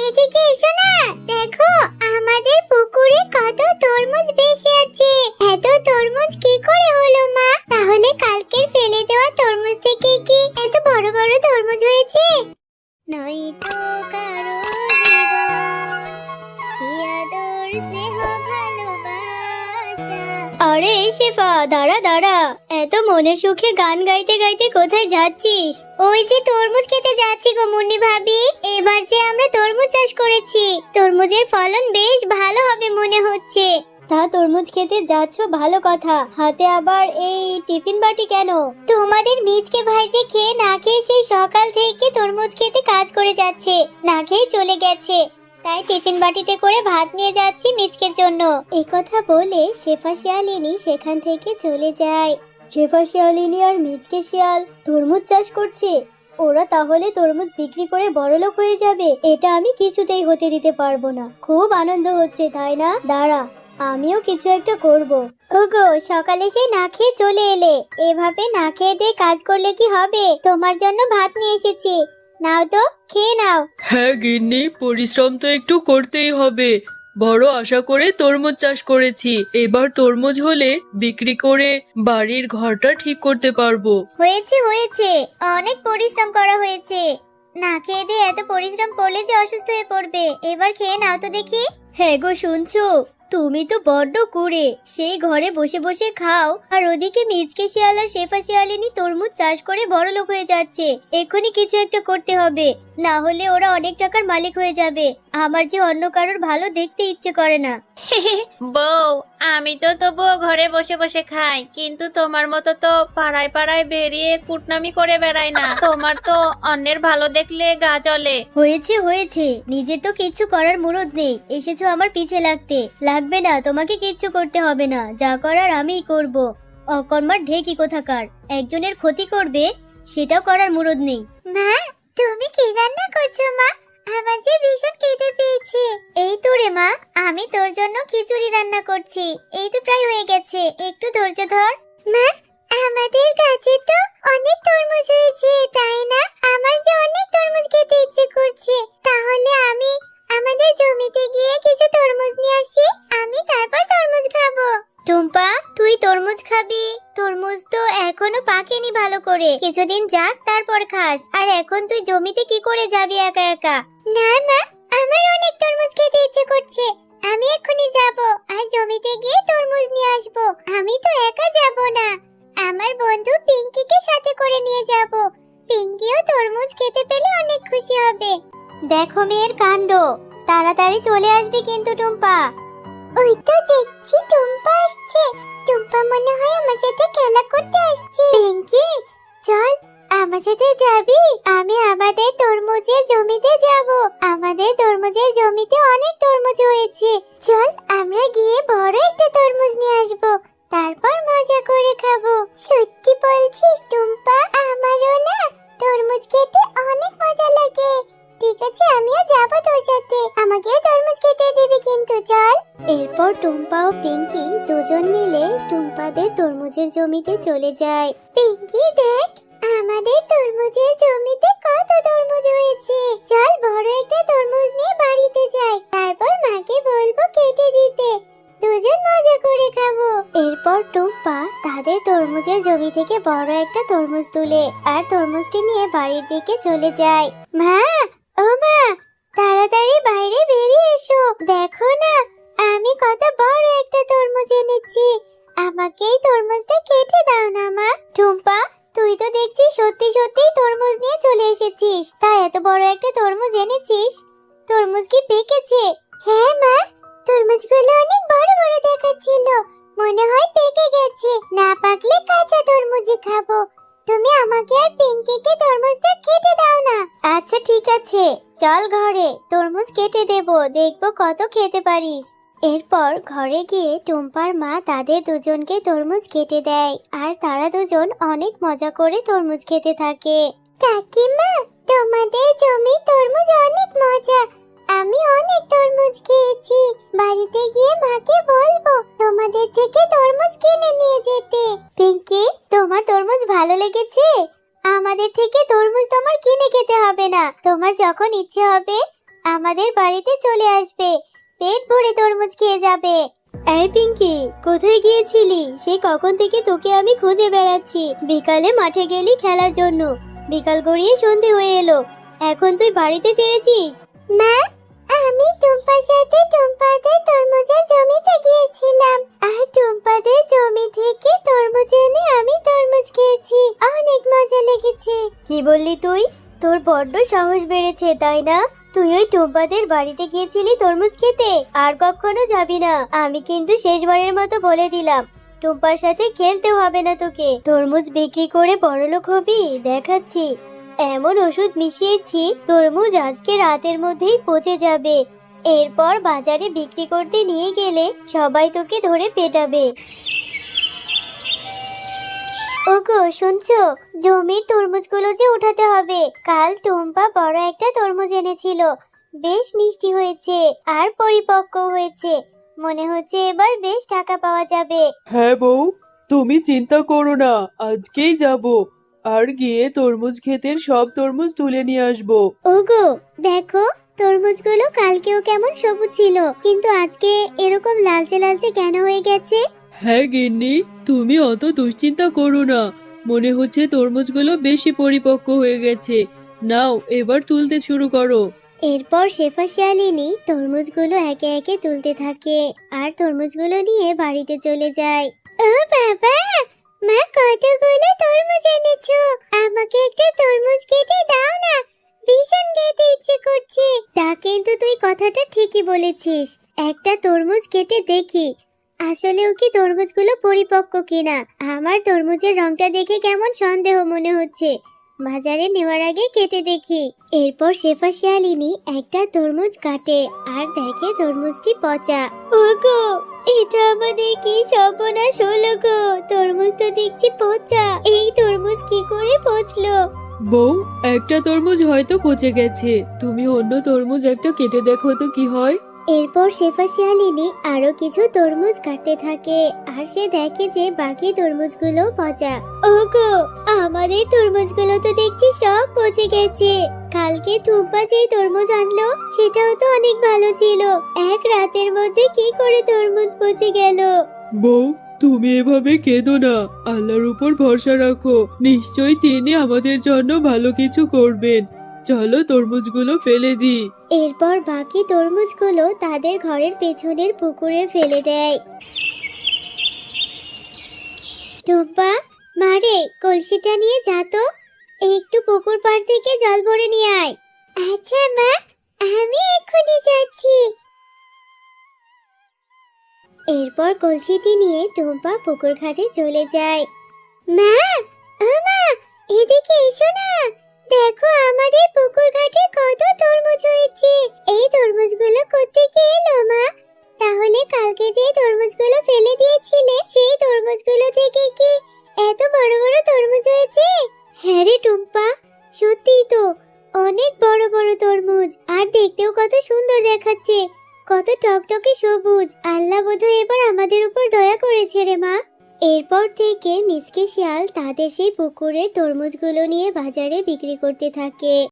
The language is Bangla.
এদিকে এসো না। দেখো আমাদের পুকুরে কত তরমুজ ভেসে আছে। এত তরমুজ কি করে হলো মা? তাহলে কালকের ফেলে দেওয়া তরমুজ থেকে কি এত বড় বড় তরমুজ হয়েছে? নয়তো কারো আরে শেফা, দাঁড়া দাঁড়া, এত মনে সুখে গান গাইতে গাইতে কোথায় যাচ্ছিস? ওই যে তরমুজ খেতে যাচ্ছি গো মুন্নি ভাবি। এবার যে আমরা তরমুজ চাষ করেছি, তরমুজের ফলন বেশ ভালো হবে মনে হচ্ছে। তা তরমুজ খেতে যাচ্ছ ভালো কথা, হাতে আবার এই টিফিন বাটি কেন? তোমাদের মিজকে ভাই যে খেয়ে না খেয়ে সেই সকাল থেকে তরমুজ খেতে কাজ করে যাচ্ছে, না খেয়ে চলে গেছে, তাই টিফিন বাটিতে করে ভাত নিয়ে যাচ্ছি মিজকের জন্য। এই কথা বলে শেফা শিয়ালিনী সেখান থেকে চলে যায়। শেফা শিয়ালিনী আর মিজকে শিয়াল তরমুজ চাষ করছে, ওরা তাহলে তরমুজ বিক্রি করে বড়লোক হয়ে যাবে। এটা আমি কিছুতেই হতে দিতে পারবো না। খুব আনন্দ হচ্ছে তাই না? দাঁড়া, আমিও কিছু একটা করব। ওগো, সকালে সেই না খেয়ে চলে এলে, এভাবে না খেয়ে দিয়ে কাজ করলে কি হবে? তোমার জন্য ভাত নিয়ে এসেছি, নাও তো, খেয়ে নাও। হ্যাঁ গিন্নি, পরিশ্রম তো একটু করতেই হবে। বড় আশা করে তরমুজ চাষ করেছি, এবার তরমুজ হলে বিক্রি করে বাড়ির ঘরটা ঠিক করতে পারবো। হয়েছে হয়েছে, অনেক পরিশ্রম করা হয়েছে। না খেয়ে দিয়ে এত পরিশ্রম করলে যে অসুস্থ হয়ে পড়বে। এবার খেয়ে নাও তো দেখি। হ্যাঁ গো, শুনছো? তুমি তো বড্ড কুড়ে, সেই ঘরে বসে বসে খাও, আর ওদিকে মিজকে শিয়াল আর শেফা শিয়ালিনী তরমুজ চাষ করে বড়লোক হয়ে যাচ্ছে। এক্ষুনি কিছু একটা করতে হবে, না হলে ওরা অনেক টাকার মালিক হয়ে যাবে। আমার যে অন্য কারোর ভালো দেখতে ইচ্ছে করে না। বউ, আমি তো তবুও ঘরে বসে বসে খাই, কিন্তু তোমার মতো তো পাড়ায় পাড়ায় বেরিয়ে কুটনামি করে বেড়াই না। তোমার তো অন্যের ভালো দেখলে গা জ্বলে। হয়েছে হয়েছে, নিজের তো কিচ্ছু করার মুরদ নেই, এসেছো আমার পিছে লাগতে। লাগবে না, তোমাকে কিচ্ছু করতে হবে না, যা করার আমিই করব। অকর্মার ঢেকি কোথাকার, একজনের ক্ষতি করবে সেটাও করার মুরদ নেই। মা, তুমি কি রান্না করছো মা? আমার যে ভীষণ খিদে পেয়েছে। এই তো রে মা, আমি তোর জন্য খিচুড়ি রান্না করছি। এই তো প্রায় হয়ে গেছে, একটু ধৈর্য ধর। মা, আমাদের গাছে তো অনেক তরমুজ হয়েছে তাই না? আমার যে অনেক তরমুজ খেতে ইচ্ছে করছে। তাহলে আমি আমাদের জমিতে গিয়ে কিছু তরমুজ নিয়ে আসি, আমি তারপর তরমুজ খাবো। টুম্পা, তুই তরমুজ খাবি? তরমুজ তো এখনো পাকেনি ভালো করে, কিছুদিন যাক তারপর খাস। আর এখন তুই জমিতে কি করে যাবি একা একা? না মা, আমার অনেক তরমুজ খেতে ইচ্ছে করছে, আমি এক্ষুনি যাব আর জমিতে গিয়ে তরমুজ নিয়ে আসবো। আমি তো একা যাব না, আমার বন্ধু পিঙ্কিকে সাথে করে নিয়ে যাব। পিঙ্কিও তরমুজ খেতে পেলে অনেক খুশি হবে। দেখো মেয়ের কাণ্ড, তাড়াতাড়ি চলে আসবি কিন্তু টুম্পা। ওই তো দেখছি টুম্পা আসছে। টুম্পা মনে হয় আমার সাথে খেলা করতে আসছে। পিঙ্কি, চল আমার সাথে যাবি? আমি আমাদের তরমুজের জমিতে যাব। আমাদের তরমুজের জমিতে অনেক তরমুজ হয়েছে। চল আমরা গিয়ে বড় একটা তরমুজ নিয়ে আসব, তারপর মজা করে খাবো। সত্যি বলছিস টুম্পা? আমারও না তরমুজ খেতে অনেক মজা লাগে। ঠিক আছে, আমিও যাব তোর সাথে, আমাকেও তরমুজ খেতে দিবি কিন্তু। চল। এরপর টুম্পা ও পিঙ্কি দুজন মিলে টুম্পাদের তরমুজের জমিতে চলে যায়। পিঙ্কি দেখ, আমাদের তরমুজের জমিতে কত তরমুজ হয়েছে। চল বড় একটা তরমুজ নিয়ে বাড়িতে যাই, তারপর মাকে বলবো কেটে দিতে, দুজন মজা করে খাবো। এরপর টুম্পা তাদের তরমুজের জমি থেকে বড় একটা তরমুজ তুলে আর তরমুজটি নিয়ে বাড়ির দিকে চলে যায়। মা, ও মা, তাড়াতাড়ি বাইরে বেরিয়ে এসো। দেখো না, আমি কত বড় একটা তরমুজ এনেছি। আমাকে এই তরমুজটা কেটে দাও না মা। টুম্পা, তুই তো দেখছি সত্যি সত্যি তরমুজ নিয়ে চলে এসেছিস। তা এত বড় একটা তরমুজ এনেছিস, তরমুজ কি পেকেছে? হ্যাঁ মা, তরমুজগুলো অনেক বড় বড় দেখাচ্ছিল, মনে হয় পেকে গেছে। না পাকলে কাঁচা তরমুজই খাবো। তুমি আমাকে আর পিঙ্কিকে তরমুজটা কেটে দাও না। আচ্ছা ঠিক আছে, চল ঘরে, তরমুজ কেটে দেব, দেখবো কত খেতে পারিস। এরপর ঘরে গিয়ে টুম্পার মা তাদের দুজনকে তরমুজ কেটে দেয় আর তারা দুজন অনেক মজা করে তরমুজ খেতে থাকে। কাকিমা, তোমাদের জমি তরমুজ অনেক মজা। আমি অনেক তরমুজ খেয়েছি। বাড়িতে গিয়ে মাকে বলবো তোমাদের থেকে তরমুজ কিনে নিয়ে যেতে। পিঙ্কি, তোমার তরমুজ ভালো লেগেছে? আমাদের থেকে তরমুজ তোমার কিনে খেতে হবে না, তোমার যখন ইচ্ছে হবে আমাদের বাড়িতে চলে আসবে, পেট ভরে তরমুজ খেয়ে যাবে। এই পিঙ্কি, কোথায় গিয়েছিলি? সেই কখন থেকে তোকে আমি খুঁজে বেড়াচ্ছি। বিকালে মাঠে গেলি খেলার জন্য, বিকাল গড়িয়ে সন্ধে হয়ে এলো, এখন তুই বাড়িতে ফিরেছিস? মা, আমি টুম্পার সাথে টুম্পাদের তরমুজের জমিতে গিয়েছিলাম, আর টুম্পাদের জমি থেকে তরমুজ এনে আমি তরমুজ খেয়েছি, অনেক মজা লেগেছে। কি বললি তুই? তোর বড্ড সাহস বেড়েছে, তাই না? তুই ওই টুম্পাদের বাড়িতে গিয়েছিলি তরমুজ খেতে? আর কখনো যাবি না, আমি কিন্তু শেষবারের মতো বলে দিলাম। টুম্পার সাথে খেলতেও হবে না তোকে। তরমুজ বিক্রি করে বড়লোক হবি দেখাচ্ছি। এমন ওষুধ মিশিয়েছি, তরমুজ আজকে রাতের মধ্যেই পচে যাবে। এরপর বাজারে বিক্রি করতে নিয়ে গেলে সবাই তোকে ধরে পেটাবে। ওগো শুনছো, জমির তরমুজগুলো যে উঠাতে হবে। কাল টুম্পা বড় একটা তরমুজ এনেছিল, বেশ মিষ্টি হয়েছে আর পরিপক্ক হয়েছে। মনে হচ্ছে এবার বেশ টাকা পাওয়া যাবে। হ্যাঁ বউ, তুমি চিন্তা করো না, আজকেই যাব আর গিয়ে তরমুজ ক্ষেতের সব তরমুজ তুলে নিয়ে আসবো। ওগো দেখো, তরমুজগুলো কালকেও কেমন সবুজ ছিল, কিন্তু আজকে এরকম লালচে লালচে কেন হয়ে গেছে? হ্যাঁ গিন্নি, তুমি অত দুশ্চিন্তা করো না, মনে হচ্ছে তরমুজগুলো বেশি পরিপক্ক হয়ে গেছে। নাও এবার তুলতে শুরু করো। এরপর শেফা শিয়ালিনী তরমুজগুলো একে একে তুলতে থাকে আর তরমুজগুলো নিয়ে বাড়িতে চলে যায়। ও বাবা, মা কতগুলো তরমুজ এনেছো, আমাকে একটা তরমুজ কেটে দাও না, ভীষণ খেতে ইচ্ছে করছে। তা কিন্তু তুই কথাটা ঠিকই বলেছিস, একটা তরমুজ কেটে দেখি আসলেও কি তরমুজগুলো পরিপক্ক কিনা। আমার তরমুজের রংটা দেখে কেমন সন্দেহ মনে হচ্ছে, বাজারে নেওয়ার আগে কেটে দেখি। এরপর শেফা শিয়ালিনী একটা তরমুজ কাটে আর দেখে তরমুজটি পচা। ওগো, এটা আমাদের কি সর্বনাশ হলো গো, তরমুজ তো দেখছি পচা। এই তরমুজ কি করে পচলো? বউ, একটা তরমুজ হয়তো পচে গেছে, তুমি অন্য তরমুজ একটা কেটে দেখো তো কি হয়। এরপর শেফা শিয়ালিনী আরো কিছু তরমুজ কাটতে থাকে আর সে দেখে যে বাকি তরমুজগুলো পচা। ওগো, আমাদের তরমুজগুলো তো দেখছি সব পচে গেছে। কালকে টুম্পা যেই তরমুজ আনলো সেটাও তো অনেক ভালো ছিল, এক রাতের মধ্যে কি করে তরমুজ পচে গেল? বউ, তুমি এভাবে কেঁদো না, আল্লাহর উপর ভরসা রাখো, নিশ্চয়ই তিনি আমাদের জন্য ভালো কিছু করবেন। চলো তরমুজগুলো ফেলে দিই। এরপর বাকি তরমুজগুলো তাদের ঘরের পেছনের পুকুরে ফেলে দেয়। টুম্পা, মারে কলসিটা নিয়ে যা তো, একটু পুকুর পাড় থেকে জল ভরে নিয়ে আয়। আচ্ছা মা, আমি এক্ষুনি যাচ্ছি। এরপর কলসিটি নিয়ে টুম্পা পুকুর ঘাটে চলে যায়। মা, ও মা, এদিকে এসো না, দেখো আমাদের পুকুর ঘাটে কত তরমুজ হয়েছে। এই তরমুজগুলো কোত্থেকে এলো মা? তাহলে কালকে যে তরমুজগুলো ফেলে দিয়েছিলে সেই তরমুজগুলো থেকে কি এত বড় বড় তরমুজ হয়েছে? হ্যাঁ রে টুম্পা, সত্যিই তো, অনেক বড় বড় তরমুজ, আর দেখতেও কত সুন্দর দেখাচ্ছে, কত টকটকে সবুজ। আল্লাহ বোধহয় এবার আমাদের উপর দয়া করেছে রে মা। এরপর থেকে মিচকে শিয়াল তাদের সেই পুকুরের তরমুজগুলো নিয়ে বাজারে বিক্রি করতে থাকে।